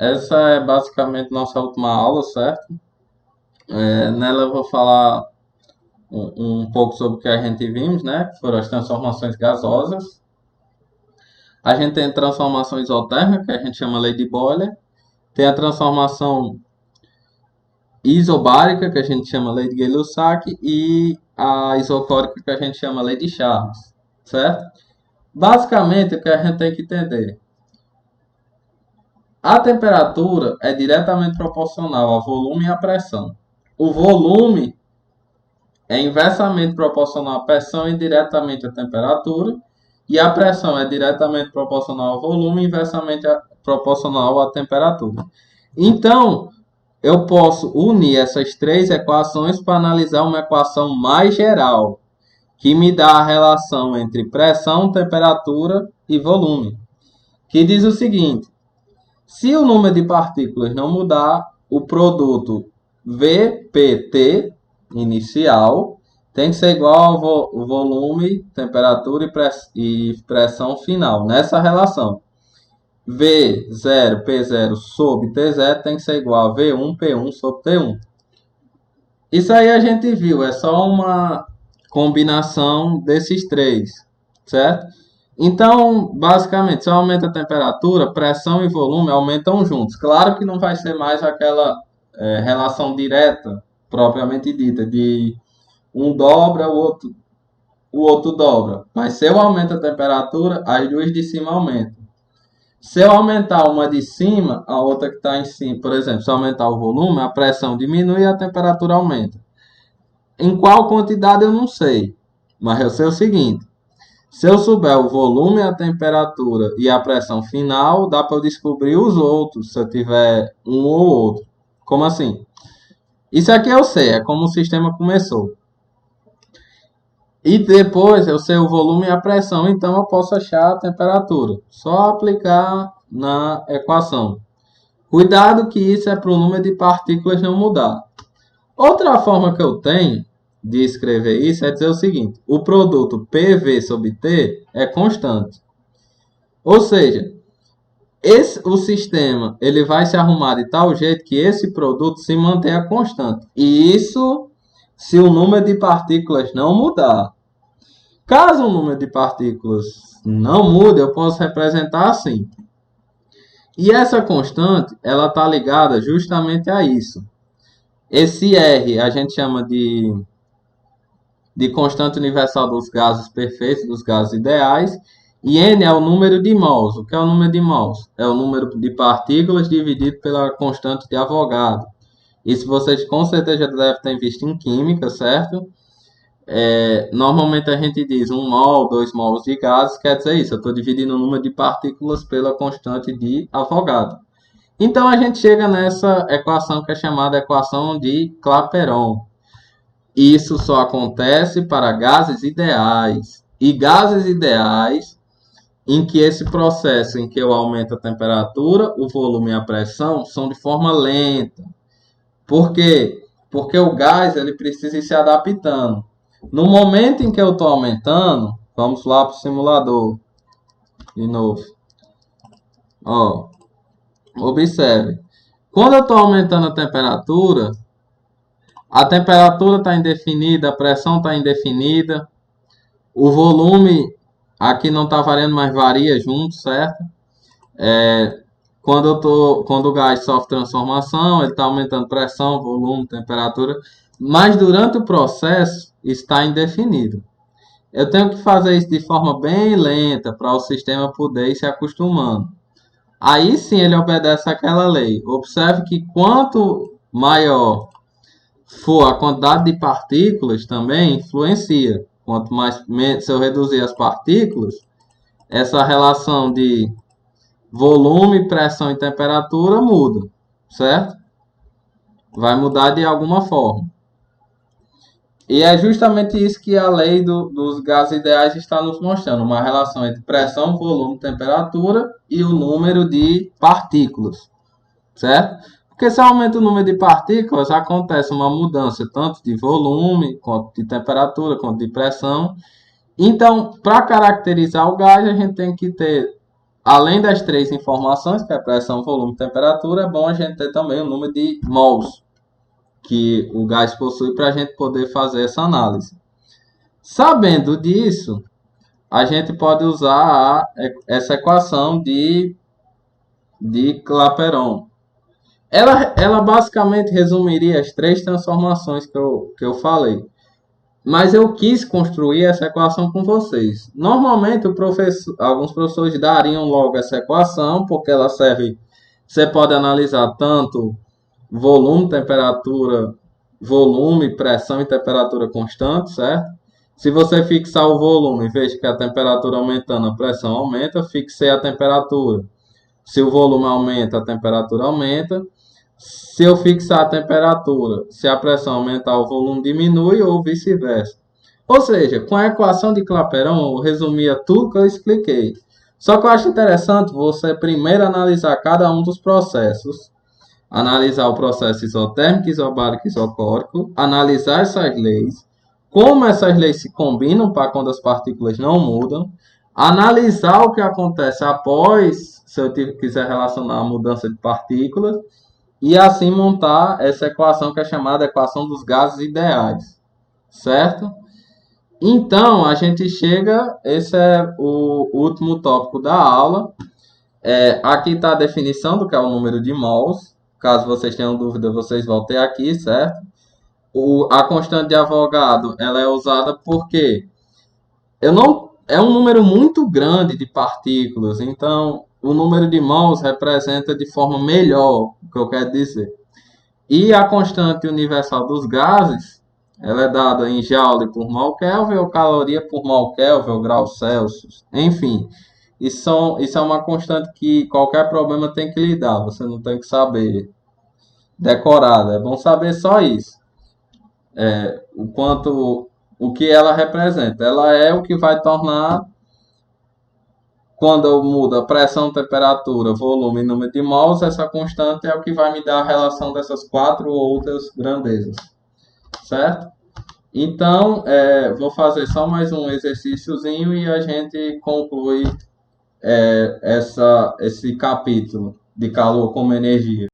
essa é basicamente nossa última aula, certo? Nela eu vou falar um pouco sobre o que a gente vimos, né? Que foram as transformações gasosas. A gente tem transformação isotérmica, que a gente chama lei de Boyle. Tem a transformação isobárica, que a gente chama lei de Gay-Lussac. E a isocórica, que a gente chama lei de Charles, certo? Basicamente, o que a gente tem que entender. A temperatura é diretamente proporcional ao volume e à pressão. O volume é inversamente proporcional à pressão e diretamente à temperatura, e a pressão é diretamente proporcional ao volume e inversamente proporcional à temperatura. Então, eu posso unir essas três equações para analisar uma equação mais geral, que me dá a relação entre pressão, temperatura e volume, que diz o seguinte: se o número de partículas não mudar, o produto VPT inicial tem que ser igual ao volume, temperatura e pressão final. Nessa relação, V0, P0 sobre T0 tem que ser igual a V1, P1 sobre T1. Isso aí a gente viu, é só uma combinação desses três, certo? Então, basicamente, se eu aumento a temperatura, pressão e volume aumentam juntos. Claro que não vai ser mais aquela relação direta, propriamente dita, de um dobra, o outro dobra. Mas se eu aumento a temperatura, as duas de cima aumentam. Se eu aumentar uma de cima, a outra que está em cima, por exemplo, se eu aumentar o volume, a pressão diminui e a temperatura aumenta. Em qual quantidade eu não sei, mas eu sei o seguinte: se eu souber o volume, a temperatura e a pressão final, dá para eu descobrir os outros, se eu tiver um ou outro. Como assim? Isso aqui eu sei, é como o sistema começou. E depois eu sei o volume e a pressão, então eu posso achar a temperatura. Só aplicar na equação. Cuidado que isso é para o número de partículas não mudar. Outra forma que eu tenho de escrever isso é dizer o seguinte: o produto PV sobre T é constante. Ou seja, o sistema ele vai se arrumar de tal jeito que esse produto se mantenha constante. E isso se o número de partículas não mudar. Caso o número de partículas não mude, eu posso representar assim. E essa constante, ela está ligada justamente a isso. Esse R a gente chama de constante universal dos gases perfeitos, dos gases ideais, e N é o número de mols. O que é o número de mols? É o número de partículas dividido pela constante de Avogadro. Isso vocês com certeza já devem ter visto em química, certo? Normalmente a gente diz 1 mol, 2 mols de gases, quer dizer isso, eu estou dividindo o número de partículas pela constante de Avogadro. Então a gente chega nessa equação que é chamada equação de Clapeyron. Isso só acontece para gases ideais. E gases ideais em que esse processo em que eu aumento a temperatura, o volume e a pressão são de forma lenta. Por quê? Porque o gás ele precisa ir se adaptando. No momento em que eu estou aumentando, vamos lá para o simulador de novo. Ó, observe. Quando eu estou aumentando a temperatura está indefinida, a pressão está indefinida, o volume aqui não está variando, mas varia junto, certo? Quando o gás sofre transformação, ele está aumentando pressão, volume, temperatura, mas durante o processo está indefinido. Eu tenho que fazer isso de forma bem lenta para o sistema poder ir se acostumando. Aí sim ele obedece àquela lei. Observe que quanto maior for a quantidade de partículas, também influencia. Quanto mais, se eu reduzir as partículas, essa relação de volume, pressão e temperatura muda, certo? Vai mudar de alguma forma. E é justamente isso que a lei dos gases ideais está nos mostrando, uma relação entre pressão, volume, temperatura e o número de partículas, certo? Porque se aumenta o número de partículas, acontece uma mudança tanto de volume, quanto de temperatura, quanto de pressão. Então, para caracterizar o gás, a gente tem que ter além das três informações, que é pressão, volume e temperatura, é bom a gente ter também o número de mols que o gás possui para a gente poder fazer essa análise. Sabendo disso, a gente pode usar essa equação de Clapeyron. Ela basicamente resumiria as três transformações que eu falei. Mas eu quis construir essa equação com vocês. Normalmente, alguns professores dariam logo essa equação, porque ela serve. Você pode analisar tanto volume, temperatura, volume, pressão e temperatura constante, certo? Se você fixar o volume, veja que a temperatura aumentando, a pressão aumenta, fixei a temperatura. Se o volume aumenta, a temperatura aumenta. Se eu fixar a temperatura, se a pressão aumentar, o volume diminui ou vice-versa. Ou seja, com a equação de Clapeyron, eu resumia tudo que eu expliquei. Só que eu acho interessante você primeiro analisar cada um dos processos, analisar o processo isotérmico, isobárico e isocórico, analisar essas leis, como essas leis se combinam para quando as partículas não mudam, analisar o que acontece após, se eu quiser relacionar a mudança de partículas, e assim montar essa equação que é chamada equação dos gases ideais, certo? Então, a gente chega, esse é o último tópico da aula. Aqui está a definição do que é o número de mols. Caso vocês tenham dúvida, vocês voltem aqui, certo? A constante de Avogadro, ela é usada porque é um número muito grande de partículas, então o número de mols representa de forma melhor o que eu quero dizer. E a constante universal dos gases, ela é dada em Joule por mol Kelvin ou caloria por mol Kelvin ou graus Celsius. Enfim, isso é uma constante que qualquer problema tem que lidar. Você não tem que saber decorada. É bom saber só isso. O que ela representa. Ela é o que vai tornar, quando eu mudo a pressão, temperatura, volume e número de mols, essa constante é o que vai me dar a relação dessas quatro outras grandezas, certo? Então, vou fazer só mais um exercíciozinho e a gente conclui esse capítulo de calor como energia.